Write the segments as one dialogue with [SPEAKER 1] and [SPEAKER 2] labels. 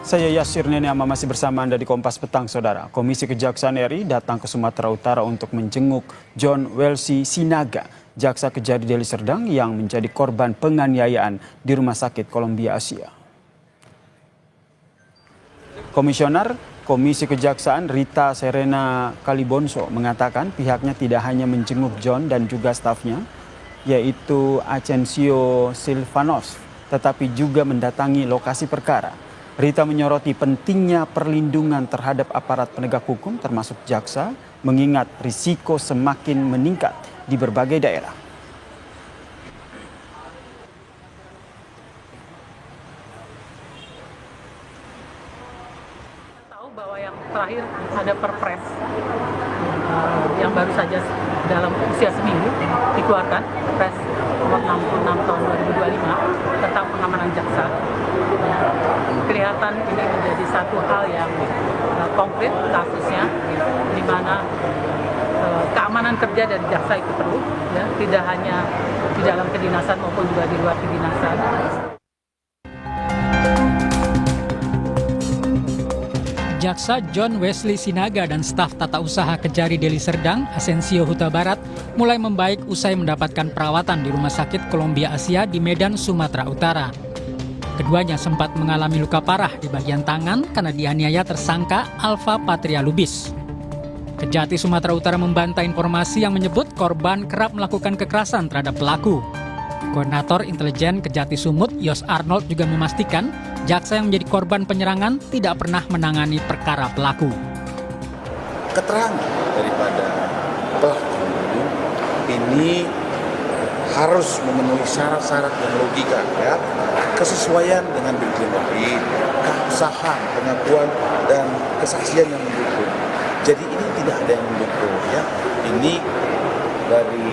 [SPEAKER 1] Saya Yasir Neniama masih bersama Anda di Kompas Petang, Saudara. Komisi Kejaksaan RI datang ke Sumatera Utara untuk menjenguk John Wesley Sinaga, jaksa Kejari Deli Serdang yang menjadi korban penganiayaan di Rumah Sakit Columbia Asia. Komisioner Komisi Kejaksaan Rita Serena Kalibonso mengatakan pihaknya tidak hanya menjenguk John dan juga stafnya, yaitu Asensio Silvanos, tetapi juga mendatangi lokasi perkara. Rita menyoroti pentingnya perlindungan terhadap aparat penegak hukum termasuk jaksa, mengingat risiko semakin meningkat di berbagai daerah.
[SPEAKER 2] Tahu bahwa yang terakhir ada perpres yang baru saja dalam usia seminggu dikeluarkan, Perpres nomor 66 tahun 2025 tentang pengamanan jaksa. Kelihatan ini menjadi satu hal yang konkret kasusnya, di mana keamanan kerja dari jaksa itu perlu, ya, tidak hanya di dalam kedinasan maupun juga di luar kedinasan.
[SPEAKER 3] Jaksa John Wesley Sinaga dan staf tata usaha Kejari Deli Serdang, Asensio Huta Barat, mulai membaik usai mendapatkan perawatan di Rumah Sakit Columbia Asia di Medan, Sumatera Utara. Keduanya sempat mengalami luka parah di bagian tangan karena dianiaya tersangka Alfa Patria Lubis. Kejati Sumatera Utara membantah informasi yang menyebut korban kerap melakukan kekerasan terhadap pelaku. Koordinator Intelijen Kejati Sumut, Yos Arnold, juga memastikan jaksa yang menjadi korban penyerangan tidak pernah menangani perkara pelaku.
[SPEAKER 4] Keterangan daripada pelaku ini harus memenuhi syarat-syarat yang logika, ya, kesesuaian dengan bukti wahid, keabsahan, pengakuan dan kesaksian yang mendukung. Jadi ini tidak ada yang mendukung, ya. Ini dari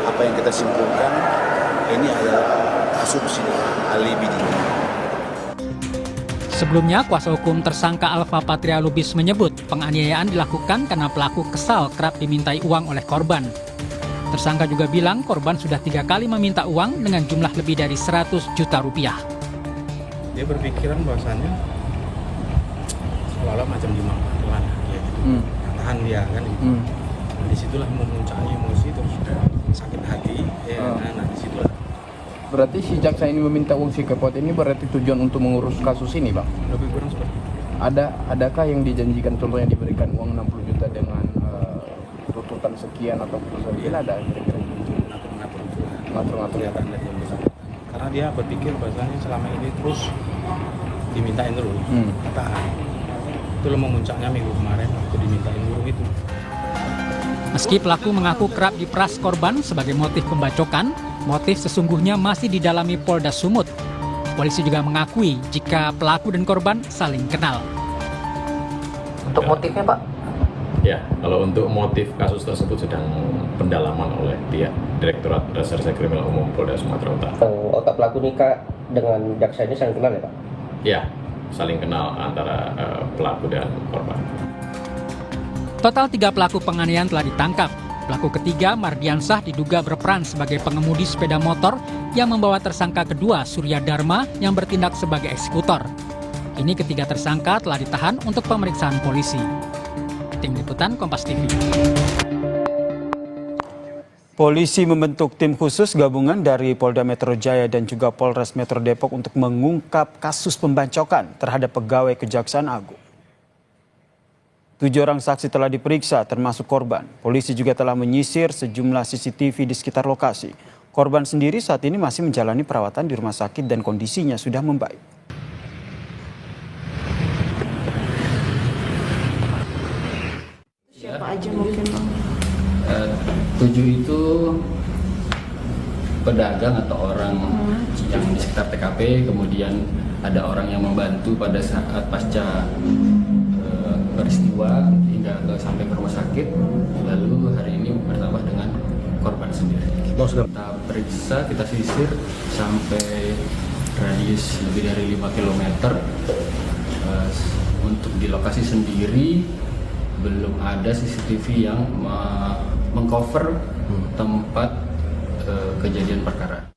[SPEAKER 4] apa yang kita simpulkan, ini adalah asumsi alibi.
[SPEAKER 3] Sebelumnya, kuasa hukum tersangka Alfa Patria Lubis menyebut penganiayaan dilakukan karena pelaku kesal kerap dimintai uang oleh korban. Tersangka juga bilang korban sudah 3 kali meminta uang dengan jumlah lebih dari 100 juta rupiah.
[SPEAKER 5] Dia berpikiran bahwasannya seolah-olah macam dimanfaatkan, ya, tahan dia kan. Nah, disitulah memuncaknya emosi, terus sakit hati, ya. Nah, disitulah.
[SPEAKER 6] Berarti si jaksa ini meminta uang si kepot ini berarti tujuan untuk mengurus kasus ini, Bang?
[SPEAKER 5] Lebih kurang seperti itu.
[SPEAKER 6] Adakah yang dijanjikan, contohnya diberikan uang 60 juta dengan tuntutan sekian atau putusan sekian, ada kira-kira ngatur-ngatur
[SPEAKER 5] kelihatan dari yang bersangkutan. Karena dia berpikir bahasanya selama ini terus dimintain terus, tahan. Itulah memuncaknya minggu kemarin waktu dimintain uang itu.
[SPEAKER 3] Meski pelaku mengaku kerap diperas korban sebagai motif pembacokan, motif sesungguhnya masih didalami Polda Sumut. Polisi juga mengakui jika pelaku dan korban saling kenal.
[SPEAKER 7] Untuk motifnya, Pak?
[SPEAKER 8] Ya, kalau untuk motif kasus tersebut sedang pendalaman oleh pihak Direktorat Reserse Kriminal Umum Polda Sumatera Utara.
[SPEAKER 7] Otak pelaku nikah dengan jaksa ini saling kenal ya, Pak?
[SPEAKER 8] Ya, saling kenal antara pelaku dan korban.
[SPEAKER 3] Total 3 pelaku penganiayaan telah ditangkap. Pelaku ketiga, Mardiansah, diduga berperan sebagai pengemudi sepeda motor yang membawa tersangka kedua, Surya Dharma, yang bertindak sebagai eksekutor. Kini ketiga tersangka telah ditahan untuk pemeriksaan polisi. Tim Liputan Kompas TV.
[SPEAKER 1] Polisi membentuk tim khusus gabungan dari Polda Metro Jaya dan juga Polres Metro Depok untuk mengungkap kasus pembacokan terhadap pegawai Kejaksaan Agung. 7 orang saksi telah diperiksa termasuk korban. Polisi juga telah menyisir sejumlah CCTV di sekitar lokasi. Korban sendiri saat ini masih menjalani perawatan di rumah sakit dan kondisinya sudah membaik.
[SPEAKER 9] Siapa aja mungkin, Bang?
[SPEAKER 10] 7 itu pedagang atau orang yang di sekitar TKP, kemudian ada orang yang membantu pada saat pasca peristiwa hingga sampai ke rumah sakit, lalu hari ini bertambah dengan korban sendiri. Kita periksa, kita sisir sampai radius lebih dari 5 km. Untuk di lokasi sendiri belum ada CCTV yang mengcover tempat kejadian perkara.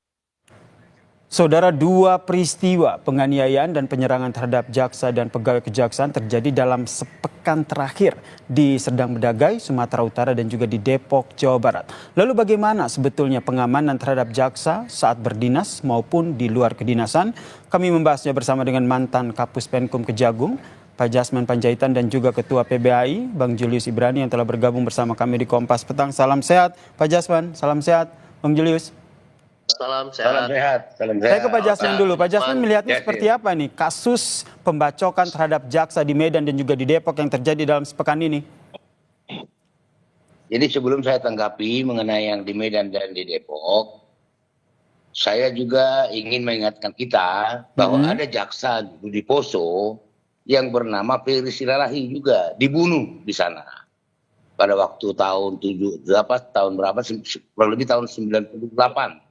[SPEAKER 1] Saudara, dua peristiwa penganiayaan dan penyerangan terhadap jaksa dan pegawai kejaksaan terjadi dalam sepekan terakhir di Serdang Bedagai, Sumatera Utara dan juga di Depok, Jawa Barat. Lalu bagaimana sebetulnya pengamanan terhadap jaksa saat berdinas maupun di luar kedinasan? Kami membahasnya bersama dengan mantan Kapus Penkum Kejagung, Pak Jasman Panjaitan, dan juga Ketua PBAI, Bang Julius Ibrani yang telah bergabung bersama kami di Kompas Petang. Salam sehat Pak Jasman, salam sehat Bang Julius.
[SPEAKER 9] Salam sehat.
[SPEAKER 1] Saya ke Pak Jasman dulu. Pak Jasman melihatnya seperti apa nih kasus pembacokan terhadap jaksa di Medan dan juga di Depok yang terjadi dalam sepekan ini?
[SPEAKER 9] Jadi sebelum saya tanggapi mengenai yang di Medan dan di Depok, saya juga ingin mengingatkan kita bahwa ada jaksa di Poso yang bernama Ferry Silalahi juga dibunuh di sana pada waktu tahun tahun berapa? Kurang lebih tahun 98.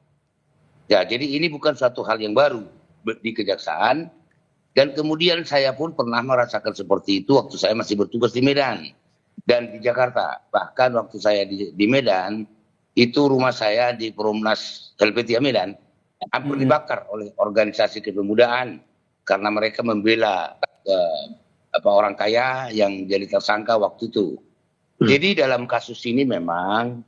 [SPEAKER 9] Ya, jadi ini bukan suatu hal yang baru di kejaksaan, dan kemudian saya pun pernah merasakan seperti itu waktu saya masih bertugas di Medan dan di Jakarta. Bahkan waktu saya di Medan, itu rumah saya di Perumnas Helvetia Medan hampir dibakar oleh organisasi kepemudaan karena mereka membela orang kaya yang jadi tersangka waktu itu. Jadi dalam kasus ini memang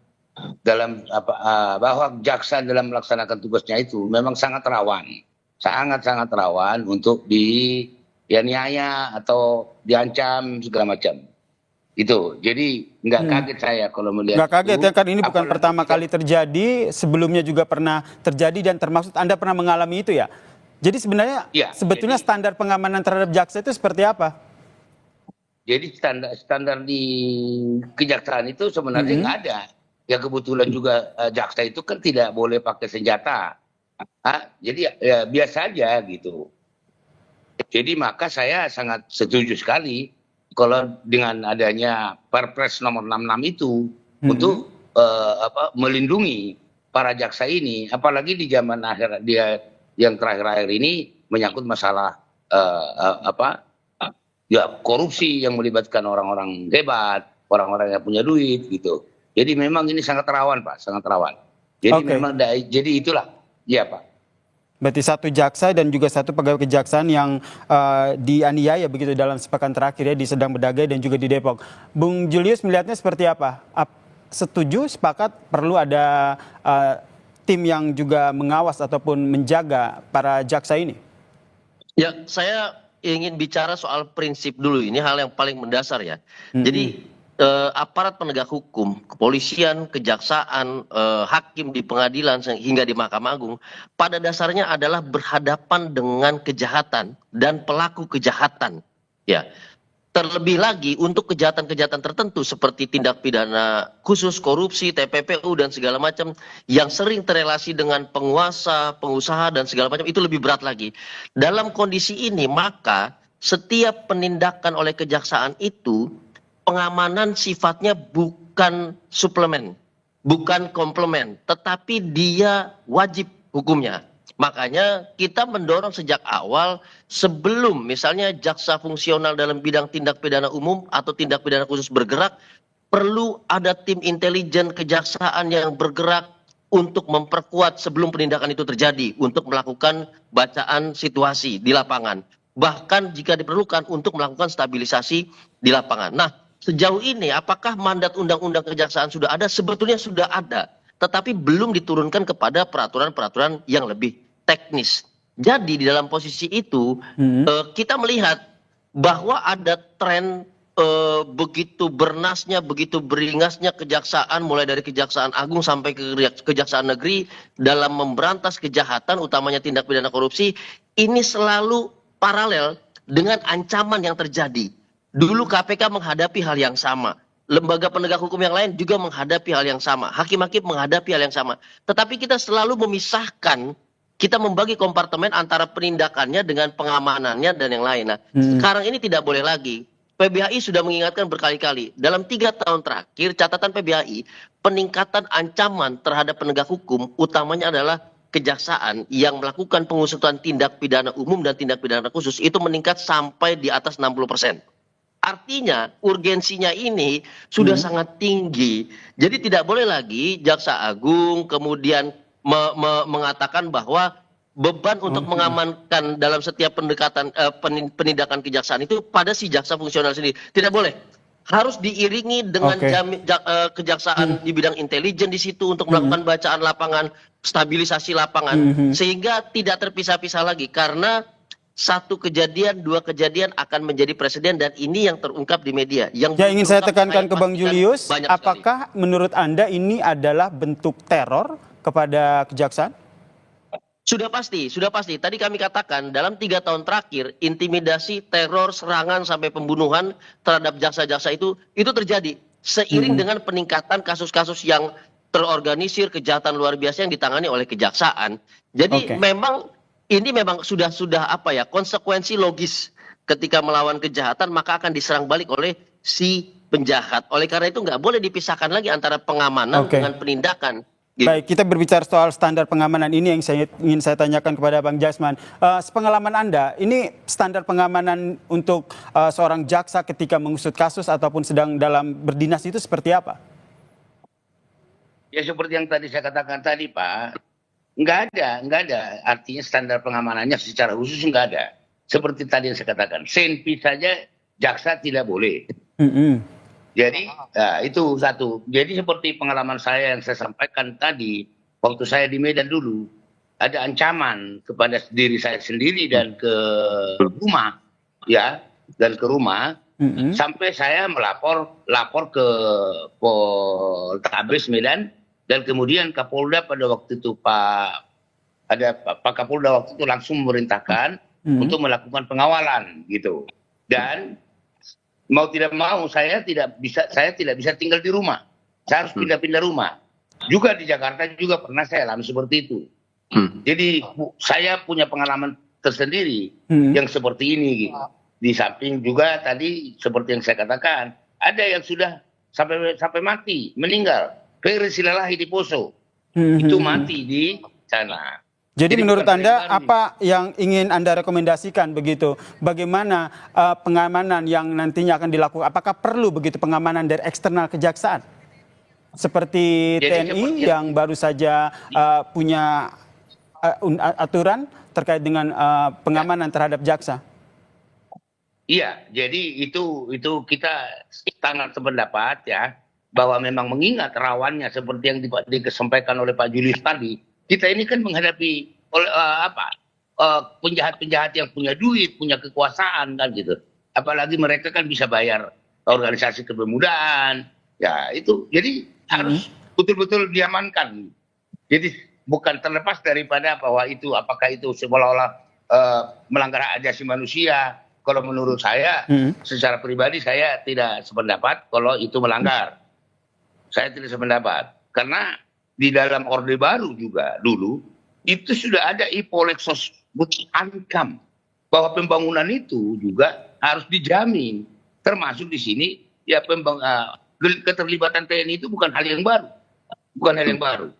[SPEAKER 9] bahwa jaksa dalam melaksanakan tugasnya itu memang sangat rawan untuk dianiaya atau diancam segala macam. Itu jadi nggak kaget saya kalau melihat.
[SPEAKER 1] Nggak kaget ya, kan ini bukan pertama kali terjadi, sebelumnya juga pernah terjadi dan termasuk Anda pernah mengalami itu ya. Jadi sebenarnya sebetulnya standar pengamanan terhadap jaksa itu seperti apa?
[SPEAKER 9] Jadi standar di kejaksaan itu sebenarnya nggak ada. Ya kebetulan juga jaksa itu kan tidak boleh pakai senjata. Jadi ya biasa aja gitu. Jadi maka saya sangat setuju sekali kalau dengan adanya Perpres nomor 66 itu untuk melindungi para jaksa ini, apalagi di zaman akhir dia yang terakhir-akhir ini menyangkut masalah korupsi yang melibatkan orang-orang hebat, orang-orang yang punya duit gitu. Jadi memang ini sangat rawan, Pak, sangat rawan. Jadi memang jadi itulah, ya Pak.
[SPEAKER 1] Berarti satu jaksa dan juga satu pegawai kejaksaan yang dianiaya begitu dalam sepekan terakhir ya di Serdang Bedagai dan juga di Depok. Bung Julius melihatnya seperti apa? Setuju, sepakat perlu ada tim yang juga mengawas ataupun menjaga para jaksa ini?
[SPEAKER 11] Ya, saya ingin bicara soal prinsip dulu. Ini hal yang paling mendasar ya. Jadi aparat penegak hukum, kepolisian, kejaksaan, hakim di pengadilan hingga di Mahkamah Agung pada dasarnya adalah berhadapan dengan kejahatan dan pelaku kejahatan. Ya. Terlebih lagi untuk kejahatan-kejahatan tertentu seperti tindak pidana khusus korupsi, TPPU dan segala macam yang sering terrelasi dengan penguasa, pengusaha dan segala macam itu lebih berat lagi. Dalam kondisi ini maka setiap penindakan oleh kejaksaan itu pengamanan sifatnya bukan suplemen, bukan komplement, tetapi dia wajib hukumnya. Makanya kita mendorong sejak awal sebelum misalnya jaksa fungsional dalam bidang tindak pidana umum atau tindak pidana khusus bergerak, perlu ada tim intelijen kejaksaan yang bergerak untuk memperkuat sebelum penindakan itu terjadi, untuk melakukan bacaan situasi di lapangan. Bahkan jika diperlukan untuk melakukan stabilisasi di lapangan. Nah, sejauh ini apakah mandat undang-undang kejaksaan sudah ada? Sebetulnya sudah ada, tetapi belum diturunkan kepada peraturan-peraturan yang lebih teknis. Jadi di dalam posisi itu kita melihat bahwa ada tren begitu bernasnya, begitu beringasnya kejaksaan mulai dari Kejaksaan Agung sampai ke Kejaksaan Negeri dalam memberantas kejahatan utamanya tindak pidana korupsi ini selalu paralel dengan ancaman yang terjadi. Dulu KPK menghadapi hal yang sama. Lembaga penegak hukum yang lain juga menghadapi hal yang sama. Hakim-hakim menghadapi hal yang sama. Tetapi kita selalu memisahkan, kita membagi kompartemen antara penindakannya dengan pengamanannya dan yang lain. Nah, sekarang ini tidak boleh lagi. PBAI sudah mengingatkan berkali-kali. Dalam 3 tahun terakhir, catatan PBAI, peningkatan ancaman terhadap penegak hukum utamanya adalah kejaksaan yang melakukan pengusutan tindak pidana umum dan tindak pidana khusus itu meningkat sampai di atas 60%. Artinya urgensinya ini sudah sangat tinggi. Jadi tidak boleh lagi Jaksa Agung kemudian mengatakan bahwa beban untuk mengamankan dalam setiap pendekatan penindakan kejaksaan itu pada si jaksa fungsional sendiri. Tidak boleh. Harus diiringi dengan kejaksaan di bidang intelijen di situ untuk melakukan bacaan lapangan, stabilisasi lapangan, sehingga tidak terpisah-pisah lagi karena satu kejadian, dua kejadian akan menjadi presiden dan ini yang terungkap di media. Yang
[SPEAKER 1] ingin saya tekankan ke Bang Julius,
[SPEAKER 11] banyak
[SPEAKER 1] apakah menurut Anda ini adalah bentuk teror kepada kejaksaan?
[SPEAKER 11] Sudah pasti. Tadi kami katakan dalam 3 tahun terakhir intimidasi, teror, serangan sampai pembunuhan terhadap jaksa-jaksa itu terjadi seiring dengan peningkatan kasus-kasus yang terorganisir, kejahatan luar biasa yang ditangani oleh kejaksaan. Jadi ini memang sudah apa ya, konsekuensi logis ketika melawan kejahatan maka akan diserang balik oleh si penjahat. Oleh karena itu nggak boleh dipisahkan lagi antara pengamanan dengan penindakan.
[SPEAKER 1] Baik, kita berbicara soal standar pengamanan ini yang ingin saya tanyakan kepada Bang Jasman. Sepengalaman Anda, ini standar pengamanan untuk seorang jaksa ketika mengusut kasus ataupun sedang dalam berdinas itu seperti apa?
[SPEAKER 9] Ya seperti yang tadi saya katakan tadi Pak, nggak ada. Artinya standar pengamanannya secara khusus nggak ada. Seperti tadi yang saya katakan, senpi saja jaksa tidak boleh. Jadi itu satu. Jadi seperti pengalaman saya yang saya sampaikan tadi, waktu saya di Medan dulu, ada ancaman kepada diri saya sendiri dan ke rumah, sampai saya lapor ke Poltabes Medan dan kemudian Kapolda pada waktu itu Pak Kapolda waktu itu langsung memerintahkan untuk melakukan pengawalan gitu. Dan mau tidak mau saya tidak bisa tinggal di rumah. Saya harus pindah-pindah rumah. Juga di Jakarta juga pernah saya alami seperti itu. Jadi saya punya pengalaman tersendiri yang seperti ini gitu. Di samping juga tadi seperti yang saya katakan, ada yang sudah sampai mati, meninggal. Persilalahi di Poso. Itu mati di sana.
[SPEAKER 1] Jadi menurut Anda apa yang ingin Anda rekomendasikan begitu? Bagaimana pengamanan yang nantinya akan dilakukan? Apakah perlu begitu pengamanan dari eksternal kejaksaan? Seperti TNI yang baru saja punya aturan terkait dengan pengamanan terhadap jaksa.
[SPEAKER 9] Iya, jadi itu kita sangat sependapat ya, bahwa memang mengingat rawannya seperti yang disampaikan oleh Pak Julius tadi. Kita ini kan menghadapi penjahat-penjahat yang punya duit, punya kekuasaan kan gitu. Apalagi mereka kan bisa bayar organisasi kepemudaan. Ya itu, jadi harus betul-betul diamankan. Jadi bukan terlepas daripada bahwa itu apakah itu seolah-olah melanggar hak asasi manusia. Kalau menurut saya, secara pribadi saya tidak sependapat kalau itu melanggar. Saya tidak sependapat. Karena di dalam Orde Baru juga dulu itu sudah ada Ipolexos ankam bahwa pembangunan itu juga harus dijamin, termasuk di sini ya keterlibatan TNI itu bukan hal yang baru,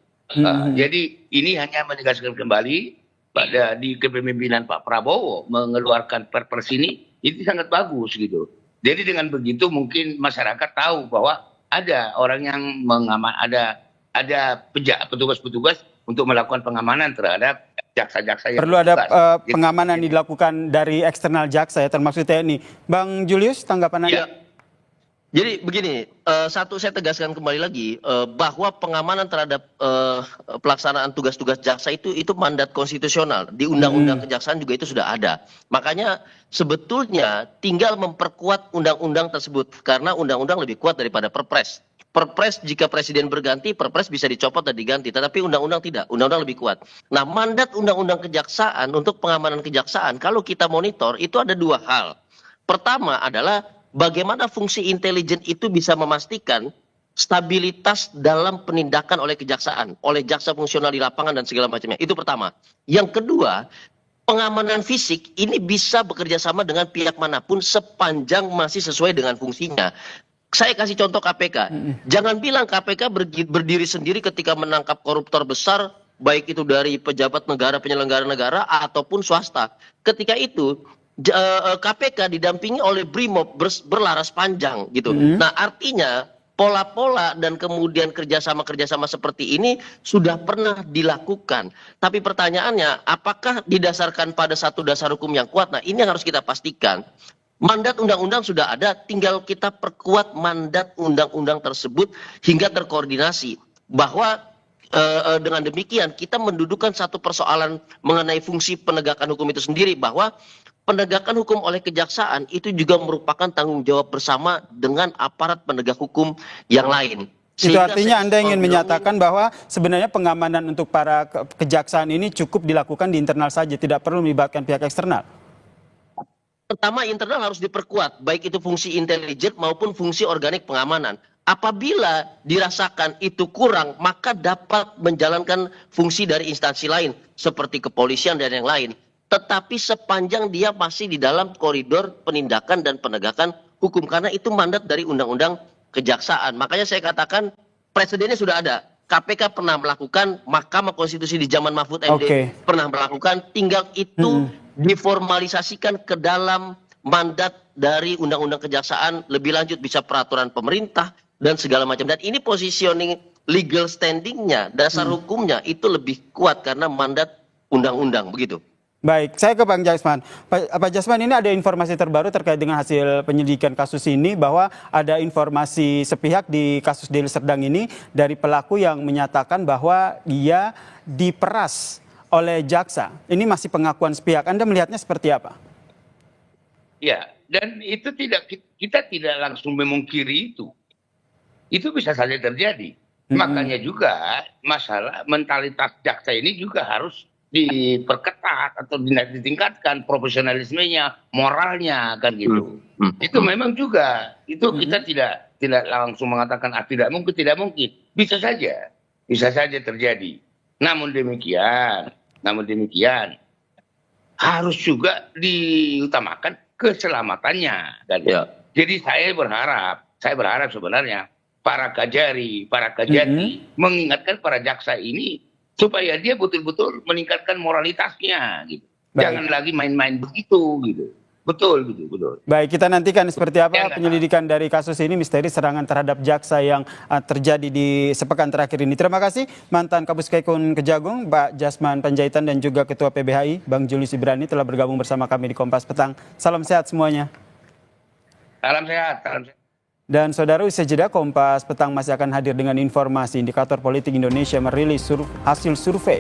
[SPEAKER 9] jadi ini hanya menegaskan kembali pada di kepemimpinan Pak Prabowo mengeluarkan Perpres ini sangat bagus gitu. Jadi dengan begitu mungkin masyarakat tahu bahwa ada orang yang ada petugas-petugas untuk melakukan pengamanan terhadap jaksa-jaksa yang
[SPEAKER 1] perlu ada pengamanan dilakukan dari eksternal jaksa ya, termasuk TNI. Bang Julius, tanggapan Anda?
[SPEAKER 11] Ya. Jadi begini, satu saya tegaskan kembali lagi bahwa pengamanan terhadap pelaksanaan tugas-tugas jaksa itu mandat konstitusional. Di Undang-Undang Kejaksaan juga itu sudah ada. Makanya sebetulnya tinggal memperkuat undang-undang tersebut karena undang-undang lebih kuat daripada Perpres. Perpres jika presiden berganti, Perpres bisa dicopot dan diganti, tetapi undang-undang tidak, undang-undang lebih kuat. Nah, mandat undang-undang kejaksaan untuk pengamanan kejaksaan, kalau kita monitor itu ada 2 hal. Pertama adalah bagaimana fungsi intelijen itu bisa memastikan stabilitas dalam penindakan oleh kejaksaan, oleh jaksa fungsional di lapangan dan segala macamnya. Itu pertama. Yang kedua, pengamanan fisik ini bisa bekerja sama dengan pihak manapun sepanjang masih sesuai dengan fungsinya. Saya kasih contoh KPK. Jangan bilang KPK berdiri sendiri ketika menangkap koruptor besar, baik itu dari pejabat negara, penyelenggara negara, ataupun swasta. Ketika itu, KPK didampingi oleh BRIMOB berlaras panjang gitu. Nah, artinya pola-pola dan kemudian kerjasama-kerjasama seperti ini sudah pernah dilakukan. Tapi pertanyaannya, apakah didasarkan pada satu dasar hukum yang kuat? Nah, ini yang harus kita pastikan. Mandat undang-undang sudah ada, tinggal kita perkuat mandat undang-undang tersebut hingga terkoordinasi. Bahwa dengan demikian kita mendudukan satu persoalan mengenai fungsi penegakan hukum itu sendiri, bahwa penegakan hukum oleh kejaksaan itu juga merupakan tanggung jawab bersama dengan aparat penegak hukum yang lain.
[SPEAKER 1] Itu artinya Anda ingin menyatakan bahwa sebenarnya pengamanan untuk para kejaksaan ini cukup dilakukan di internal saja, tidak perlu melibatkan pihak eksternal?
[SPEAKER 11] Pertama, internal harus diperkuat, baik itu fungsi intelijen maupun fungsi organik pengamanan. Apabila dirasakan itu kurang, maka dapat menjalankan fungsi dari instansi lain, seperti kepolisian dan yang lain. Tetapi sepanjang dia masih di dalam koridor penindakan dan penegakan hukum, karena itu mandat dari undang-undang kejaksaan. Makanya saya katakan presidennya sudah ada. KPK pernah melakukan, Mahkamah Konstitusi di zaman Mahfud MD pernah melakukan, tinggal itu diformalisasikan ke dalam mandat dari undang-undang kejaksaan, lebih lanjut bisa peraturan pemerintah dan segala macam. Dan ini positioning legal standingnya, dasar hukumnya itu lebih kuat karena mandat undang-undang, begitu.
[SPEAKER 1] Baik, saya ke Bang Jasman. Pak Jasman, ini ada informasi terbaru terkait dengan hasil penyelidikan kasus ini, bahwa ada informasi sepihak di kasus Deli Serdang ini dari pelaku yang menyatakan bahwa dia diperas oleh jaksa. Ini masih pengakuan sepihak. Anda melihatnya seperti apa?
[SPEAKER 9] Ya, dan itu kita tidak langsung memungkiri itu. Itu bisa saja terjadi. Makanya juga masalah mentalitas jaksa ini juga harus diperketat atau ditingkatkan profesionalismenya, moralnya, kan gitu. Itu memang juga, itu kita tidak langsung mengatakan tidak mungkin, bisa saja terjadi. Namun demikian harus juga diutamakan keselamatannya, kan. Jadi saya berharap sebenarnya para kajari, para kajati mengingatkan para jaksa ini supaya dia betul-betul meningkatkan moralitasnya, gitu. Jangan lagi main-main begitu, gitu. Betul.
[SPEAKER 1] Baik, kita nantikan seperti apa penyelidikan dari kasus ini, misteri serangan terhadap jaksa yang terjadi di sepekan terakhir ini. Terima kasih mantan Kapus Kekun Kejagung, Pak Jasman Panjaitan, dan juga Ketua PBHI, Bang Julius Ibrani, telah bergabung bersama kami di Kompas Petang. Salam sehat semuanya.
[SPEAKER 9] Salam sehat.
[SPEAKER 1] Dan saudara, usai jeda, Kompas Petang masih akan hadir dengan informasi. Indikator Politik Indonesia merilis hasil survei